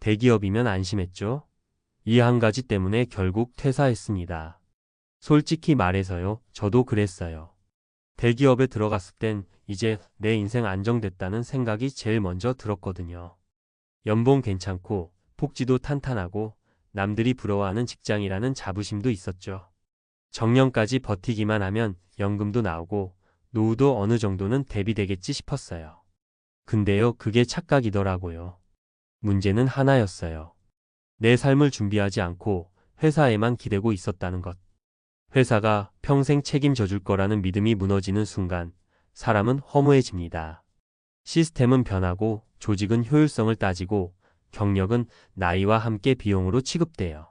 대기업이면 안심했죠. 이 한 가지 때문에 결국 퇴사했습니다. 솔직히 말해서요, 저도 그랬어요. 대기업에 들어갔을 땐 이제 내 인생 안정됐다는 생각이 제일 먼저 들었거든요. 연봉 괜찮고 복지도 탄탄하고 남들이 부러워하는 직장이라는 자부심도 있었죠. 정년까지 버티기만 하면 연금도 나오고 노후도 어느 정도는 대비되겠지 싶었어요. 근데요, 그게 착각이더라고요. 문제는 하나였어요. 내 삶을 준비하지 않고 회사에만 기대고 있었다는 것. 회사가 평생 책임져 줄 거라는 믿음이 무너지는 순간 사람은 허무해집니다. 시스템은 변하고 조직은 효율성을 따지고 경력은 나이와 함께 비용으로 취급돼요.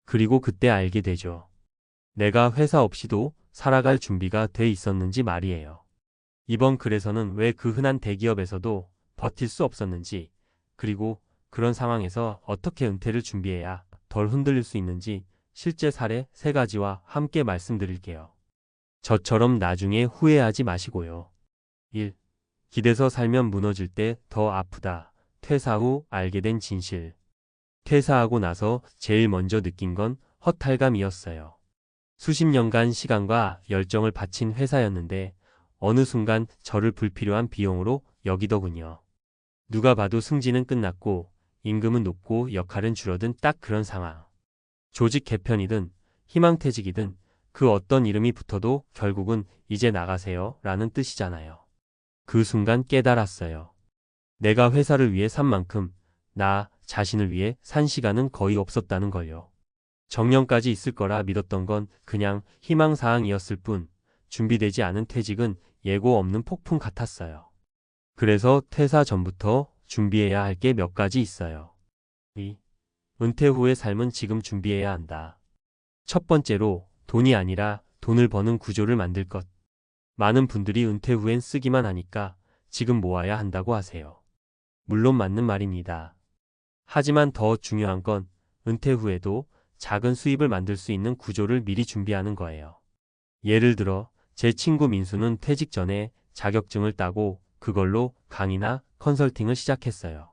그리고 그때 알게 되죠. 내가 회사 없이도 살아갈 준비가 돼 있었는지 말이에요. 이번 글에서는 왜 그 흔한 대기업에서도 버틸 수 없었는지, 그리고 그런 상황에서 어떻게 은퇴를 준비해야 덜 흔들릴 수 있는지 실제 사례 3가지와 함께 말씀드릴게요. 저처럼 나중에 후회하지 마시고요. 1. 기대서 살면 무너질 때 더 아프다. 퇴사 후 알게 된 진실. 퇴사하고 나서 제일 먼저 느낀 건 허탈감이었어요. 수십 년간 시간과 열정을 바친 회사였는데 어느 순간 저를 불필요한 비용으로 여기더군요. 누가 봐도 승진은 끝났고 임금은 높고 역할은 줄어든 딱 그런 상황. 조직 개편이든 희망퇴직이든 그 어떤 이름이 붙어도 결국은 이제 나가세요 라는 뜻이잖아요. 그 순간 깨달았어요. 내가 회사를 위해 산 만큼 나 자신을 위해 산 시간은 거의 없었다는 걸요. 정년까지 있을 거라 믿었던 건 그냥 희망사항이었을 뿐 준비되지 않은 퇴직은 예고 없는 폭풍 같았어요. 그래서 퇴사 전부터 준비해야 할 게 몇 가지 있어요. 2. 은퇴 후의 삶은 지금 준비해야 한다. 첫 번째로 돈이 아니라 돈을 버는 구조를 만들 것. 많은 분들이 은퇴 후엔 쓰기만 하니까 지금 모아야 한다고 하세요. 물론 맞는 말입니다. 하지만 더 중요한 건 은퇴 후에도 작은 수입을 만들 수 있는 구조를 미리 준비하는 거예요. 예를 들어 제 친구 민수는 퇴직 전에 자격증을 따고 그걸로 강의나 컨설팅을 시작했어요.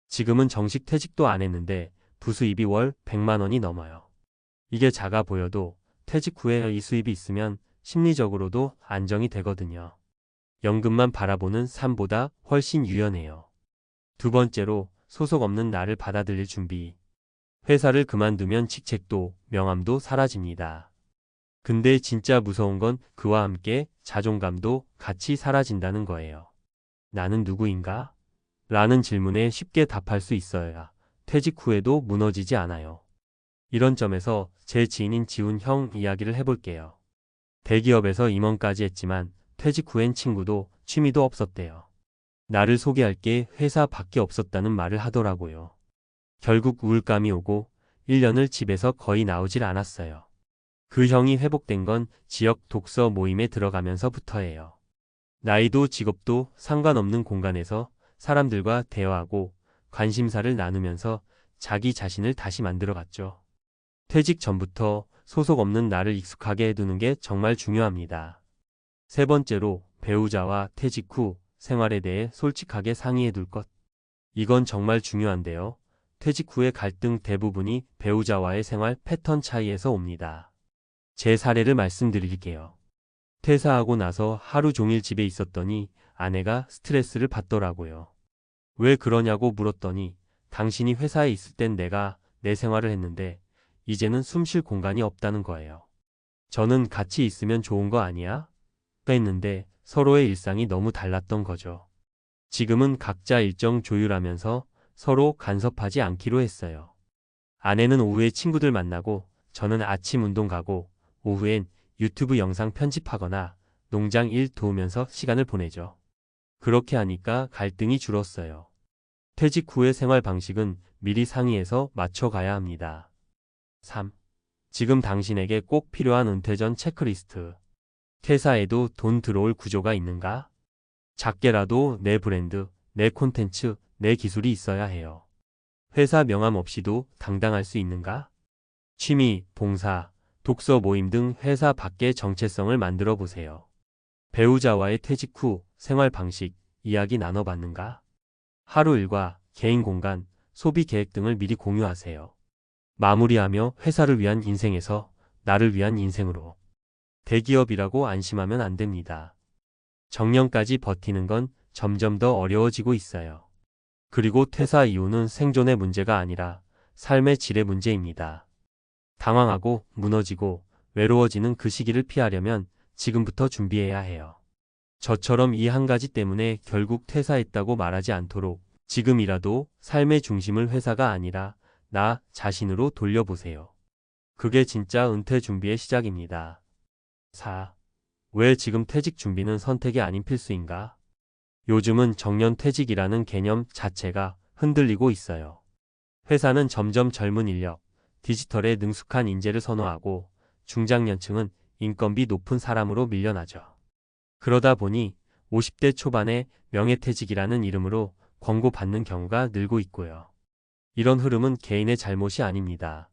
지금은 정식 퇴직도 안 했는데 부수입이 월 100만 원이 넘어요. 이게 작아 보여도 퇴직 후에 이 수입이 있으면 심리적으로도 안정이 되거든요. 연금만 바라보는 삶보다 훨씬 유연해요. 두 번째로 소속 없는 나를 받아들일 준비. 회사를 그만두면 직책도 명함도 사라집니다. 근데 진짜 무서운 건 그와 함께 자존감도 같이 사라진다는 거예요. 나는 누구인가? 라는 질문에 쉽게 답할 수 있어야 퇴직 후에도 무너지지 않아요. 이런 점에서 제 지인인 지훈 형 이야기를 해볼게요. 대기업에서 임원까지 했지만 퇴직 후엔 친구도 취미도 없었대요. 나를 소개할 게 회사 밖에 없었다는 말을 하더라고요. 결국 우울감이 오고 1년을 집에서 거의 나오질 않았어요. 그 형이 회복된 건 지역 독서 모임에 들어가면서부터예요. 나이도 직업도 상관없는 공간에서 사람들과 대화하고 관심사를 나누면서 자기 자신을 다시 만들어갔죠. 퇴직 전부터 소속 없는 나를 익숙하게 해두는 게 정말 중요합니다. 세 번째로 배우자와 퇴직 후 생활에 대해 솔직하게 상의해둘 것. 이건 정말 중요한데요. 퇴직 후의 갈등 대부분이 배우자와의 생활 패턴 차이에서 옵니다. 제 사례를 말씀드릴게요. 퇴사하고 나서 하루 종일 집에 있었더니 아내가 스트레스를 받더라고요. 왜 그러냐고 물었더니 당신이 회사에 있을 땐 내가 내 생활을 했는데 이제는 숨 쉴 공간이 없다는 거예요. 저는 같이 있으면 좋은 거 아니야? 했는데 서로의 일상이 너무 달랐던 거죠. 지금은 각자 일정 조율하면서 서로 간섭하지 않기로 했어요. 아내는 오후에 친구들 만나고 저는 아침 운동 가고 오후엔 유튜브 영상 편집하거나 농장 일 도우면서 시간을 보내죠. 그렇게 하니까 갈등이 줄었어요. 퇴직 후의 생활 방식은 미리 상의해서 맞춰가야 합니다. 3. 지금 당신에게 꼭 필요한 은퇴 전 체크리스트. 퇴사에도 돈 들어올 구조가 있는가? 작게라도 내 브랜드, 내 콘텐츠, 내 기술이 있어야 해요. 회사 명함 없이도 당당할 수 있는가? 취미, 봉사, 독서 모임 등 회사 밖의 정체성을 만들어 보세요. 배우자와의 퇴직 후 생활 방식, 이야기 나눠봤는가? 하루 일과 개인 공간, 소비 계획 등을 미리 공유하세요. 마무리하며 회사를 위한 인생에서 나를 위한 인생으로. 대기업이라고 안심하면 안 됩니다. 정년까지 버티는 건 점점 더 어려워지고 있어요. 그리고 퇴사 이후는 생존의 문제가 아니라 삶의 질의 문제입니다. 당황하고 무너지고 외로워지는 그 시기를 피하려면 지금부터 준비해야 해요. 저처럼 이 한 가지 때문에 결국 퇴사했다고 말하지 않도록 지금이라도 삶의 중심을 회사가 아니라 나 자신으로 돌려보세요. 그게 진짜 은퇴 준비의 시작입니다. 4. 왜 지금 퇴직 준비는 선택이 아닌 필수인가? 요즘은 정년퇴직이라는 개념 자체가 흔들리고 있어요. 회사는 점점 젊은 인력, 디지털에 능숙한 인재를 선호하고 중장년층은 인건비 높은 사람으로 밀려나죠. 그러다 보니 50대 초반에 명예퇴직이라는 이름으로 권고받는 경우가 늘고 있고요. 이런 흐름은 개인의 잘못이 아닙니다.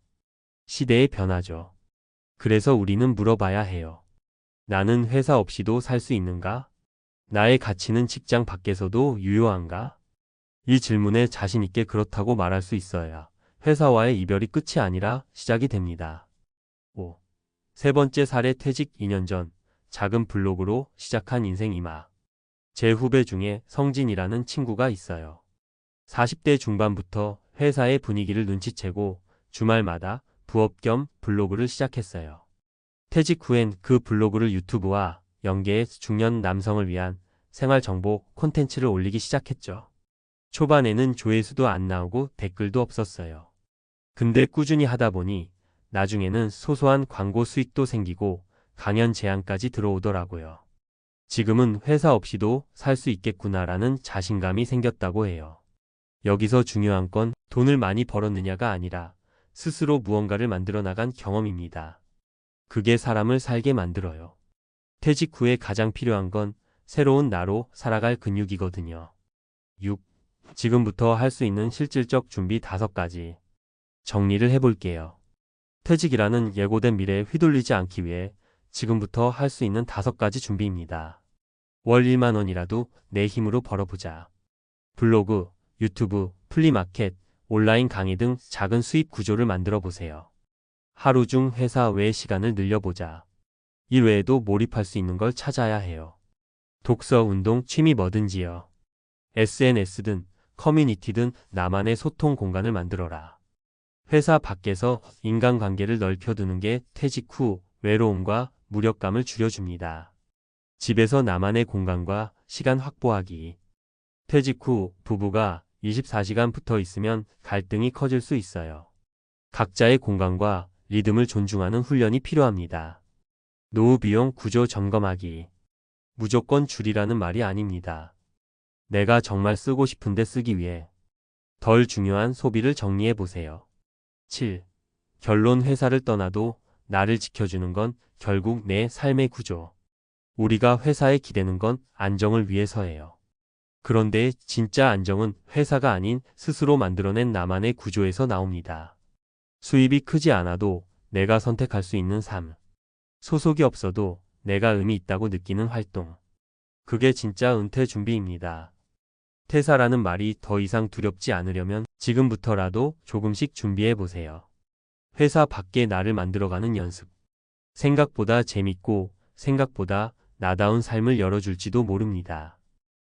시대의 변화죠. 그래서 우리는 물어봐야 해요. 나는 회사 없이도 살 수 있는가? 나의 가치는 직장 밖에서도 유효한가? 이 질문에 자신 있게 그렇다고 말할 수 있어야 회사와의 이별이 끝이 아니라 시작이 됩니다. 5. 세 번째 사례 퇴직 2년 전 작은 블로그로 시작한 인생 이마. 제 후배 중에 성진이라는 친구가 있어요. 40대 중반부터 회사의 분위기를 눈치채고 주말마다 부업 겸 블로그를 시작했어요. 퇴직 후엔 그 블로그를 유튜브와 연계해 중년 남성을 위한 생활정보 콘텐츠를 올리기 시작했죠. 초반에는 조회수도 안 나오고 댓글도 없었어요. 근데 꾸준히 하다 보니 나중에는 소소한 광고 수익도 생기고 강연 제안까지 들어오더라고요. 지금은 회사 없이도 살 수 있겠구나라는 자신감이 생겼다고 해요. 여기서 중요한 건 돈을 많이 벌었느냐가 아니라 스스로 무언가를 만들어 나간 경험입니다. 그게 사람을 살게 만들어요. 퇴직 후에 가장 필요한 건 새로운 나로 살아갈 근육이거든요. 6. 지금부터 할 수 있는 실질적 준비 5가지. 정리를 해볼게요. 퇴직이라는 예고된 미래에 휘둘리지 않기 위해 지금부터 할 수 있는 5가지 준비입니다. 월 1만 원이라도 내 힘으로 벌어보자. 블로그, 유튜브, 플리마켓, 온라인 강의 등 작은 수입 구조를 만들어 보세요. 하루 중 회사 외의 시간을 늘려보자. 일 외에도 몰입할 수 있는 걸 찾아야 해요. 독서, 운동, 취미 뭐든지요. SNS든 커뮤니티든 나만의 소통 공간을 만들어라. 회사 밖에서 인간관계를 넓혀두는 게 퇴직 후 외로움과 무력감을 줄여줍니다. 집에서 나만의 공간과 시간 확보하기. 퇴직 후 부부가 24시간 붙어 있으면 갈등이 커질 수 있어요. 각자의 공간과 리듬을 존중하는 훈련이 필요합니다. 노후 비용 구조 점검하기. 무조건 줄이라는 말이 아닙니다. 내가 정말 쓰고 싶은데 쓰기 위해 덜 중요한 소비를 정리해 보세요. 7. 결론 회사를 떠나도 나를 지켜주는 건 결국 내 삶의 구조. 우리가 회사에 기대는 건 안정을 위해서예요. 그런데 진짜 안정은 회사가 아닌 스스로 만들어낸 나만의 구조에서 나옵니다. 수입이 크지 않아도 내가 선택할 수 있는 삶. 소속이 없어도 내가 의미 있다고 느끼는 활동. 그게 진짜 은퇴 준비입니다. 퇴사라는 말이 더 이상 두렵지 않으려면 지금부터라도 조금씩 준비해 보세요. 회사 밖에 나를 만들어가는 연습. 생각보다 재밌고 생각보다 나다운 삶을 열어줄지도 모릅니다.